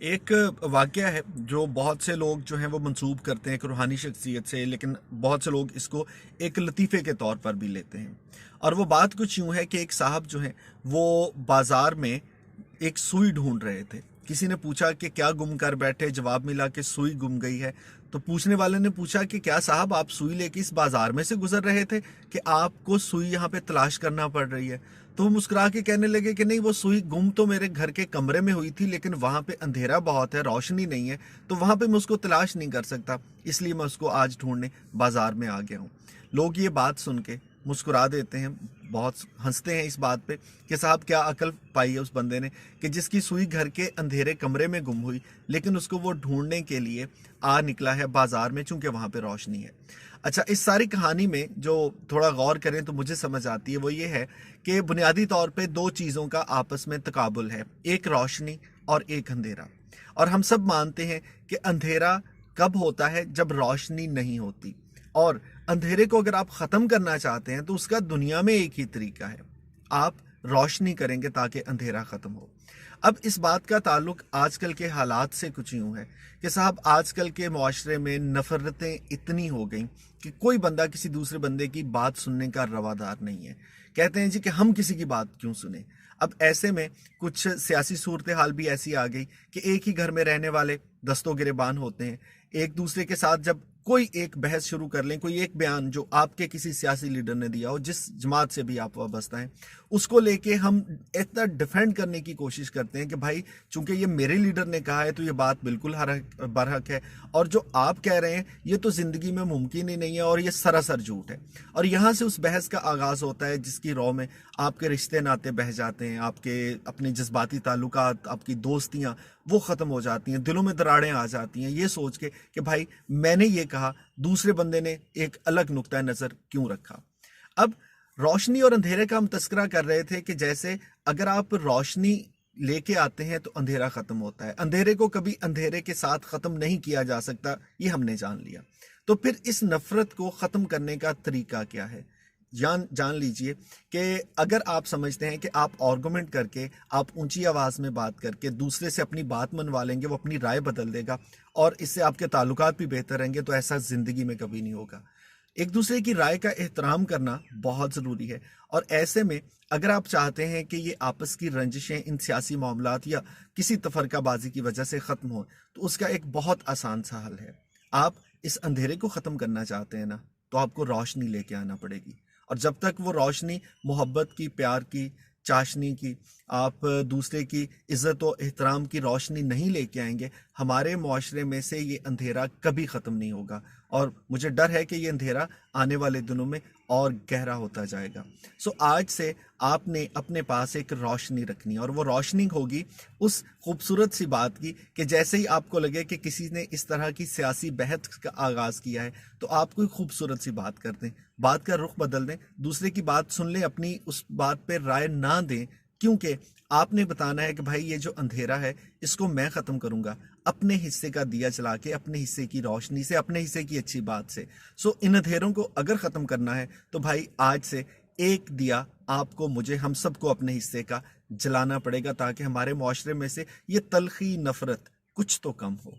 एक वाक़या है जो बहुत से लोग जो हैं वो मंसूब करते हैं एक रूहानी शख्सियत से, लेकिन बहुत से लोग इसको एक लतीफ़े के तौर पर भी लेते हैं। और वो बात कुछ यूँ है कि एक साहब जो हैं वो बाज़ार में एक सुई ढूंढ रहे थे। किसी ने पूछा कि क्या गुम कर बैठे, जवाब मिला कि सुई गुम गई है। तो पूछने वाले ने पूछा कि क्या साहब आप सुई लेके इस बाजार में से गुजर रहे थे कि आपको सुई यहाँ पे तलाश करना पड़ रही है। तो वो मुस्कुरा के कहने लगे कि नहीं, वो सुई गुम तो मेरे घर के कमरे में हुई थी, लेकिन वहाँ पे अंधेरा बहुत है, रोशनी नहीं है, तो वहाँ पे मैं उसको तलाश नहीं कर सकता, इसलिए मैं उसको आज ढूंढने बाजार में आ गया हूँ। लोग ये बात सुन के मुस्कुरा देते हैं, बहुत हंसते हैं इस बात पे कि साहब क्या अकल पाई है उस बंदे ने कि जिसकी सुई घर के अंधेरे कमरे में गुम हुई, लेकिन उसको वो ढूंढने के लिए आ निकला है बाजार में, चूंकि वहां पे रोशनी है। अच्छा, इस सारी कहानी में जो थोड़ा गौर करें तो मुझे समझ आती है वो ये है कि बुनियादी तौर पे दो चीज़ों का आपस में तकाबुल है, एक रोशनी और एक अंधेरा। और हम सब मानते हैं कि अंधेरा कब होता है, जब रोशनी नहीं होती। और अंधेरे को अगर आप ख़त्म करना चाहते हैं तो उसका दुनिया में एक ही तरीका है, आप रोशनी करेंगे ताकि अंधेरा ख़त्म हो। अब इस बात का ताल्लुक आजकल के हालात से कुछ यूँ है कि साहब आजकल के माशरे में नफ़रतें इतनी हो गई कि कोई बंदा किसी दूसरे बंदे की बात सुनने का रवादार नहीं है। कहते हैं जी कि हम किसी की बात क्यों सुने। अब ऐसे में कुछ सियासी सूरत हाल भी ऐसी आ गई कि एक ही घर में रहने वाले दस्तों गिरेबान होते हैं। एक दूसरे के साथ जब कोई एक बहस शुरू कर लें, कोई एक बयान जो आपके किसी सियासी लीडर ने दिया हो, जिस जमात से भी आप वाबस्ता हैं, उसको लेके हम इतना डिफेंड करने की कोशिश करते हैं कि भाई चूंकि ये मेरे लीडर ने कहा है तो ये बात बिल्कुल बरहक है, और जो आप कह रहे हैं ये तो ज़िंदगी में मुमकिन ही नहीं है और ये सरासर झूठ है। और यहाँ से उस बहस का आगाज़ होता है जिसकी रौ में आपके रिश्ते नाते बह जाते हैं, आपके अपने जज्बाती ताल्लुकात, आपकी दोस्तियाँ वो ख़त्म हो जाती हैं, दिलों में दरारें आ जाती हैं, ये सोच के कि भाई मैंने ये कहा, दूसरे बंदे ने एक अलग नुक्ता नज़र क्यों रखा। अब रोशनी और अंधेरे का हम तस्करा कर रहे थे कि जैसे अगर आप रोशनी लेके आते हैं तो अंधेरा ख़त्म होता है, अंधेरे को कभी अंधेरे के साथ ख़त्म नहीं किया जा सकता, ये हमने जान लिया। तो फिर इस नफ़रत को ख़त्म करने का तरीका क्या है? जान जान लीजिए कि अगर आप समझते हैं कि आप आर्गुमेंट करके, आप ऊंची आवाज़ में बात करके दूसरे से अपनी बात मनवा लेंगे, वो अपनी राय बदल देगा और इससे आपके ताल्लुकात भी बेहतर रहेंगे, तो ऐसा ज़िंदगी में कभी नहीं होगा। एक दूसरे की राय का एहतराम करना बहुत ज़रूरी है। और ऐसे में अगर आप चाहते हैं कि ये आपस की रंजिशें इन सियासी मामलात या किसी तफरकाबाजी की वजह से ख़त्म हो, तो उसका एक बहुत आसान सा हल है। आप इस अंधेरे को ख़त्म करना चाहते हैं ना, तो आपको रोशनी लेके आना पड़ेगी। और जब तक वो रोशनी मोहब्बत की, प्यार की, चाशनी की, आप दूसरे की इज़्ज़त और एहतराम की रोशनी नहीं लेके आएंगे, हमारे मुआशरे में से ये अंधेरा कभी ख़त्म नहीं होगा। और मुझे डर है कि ये अंधेरा आने वाले दिनों में और गहरा होता जाएगा। सो आज से आपने अपने पास एक रोशनी रखनी है, और वो रोशनी होगी उस खूबसूरत सी बात की कि जैसे ही आपको लगे कि किसी ने इस तरह की सियासी बहस का आगाज़ किया है, तो आप कोई खूबसूरत सी बात कर दें, बात का रुख बदल दें, दूसरे की बात सुन लें, अपनी उस बात पे राय ना दें, क्योंकि आपने बताना है कि भाई ये जो अंधेरा है इसको मैं ख़त्म करूँगा अपने हिस्से का दिया जला के, अपने हिस्से की रोशनी से, अपने हिस्से की अच्छी बात से। सो इन अंधेरों को अगर ख़त्म करना है तो भाई आज से एक दिया आपको, मुझे, हम सबको अपने हिस्से का जलाना पड़ेगा, ताकि हमारे मुआशरे में से ये तलखी नफ़रत कुछ तो कम हो।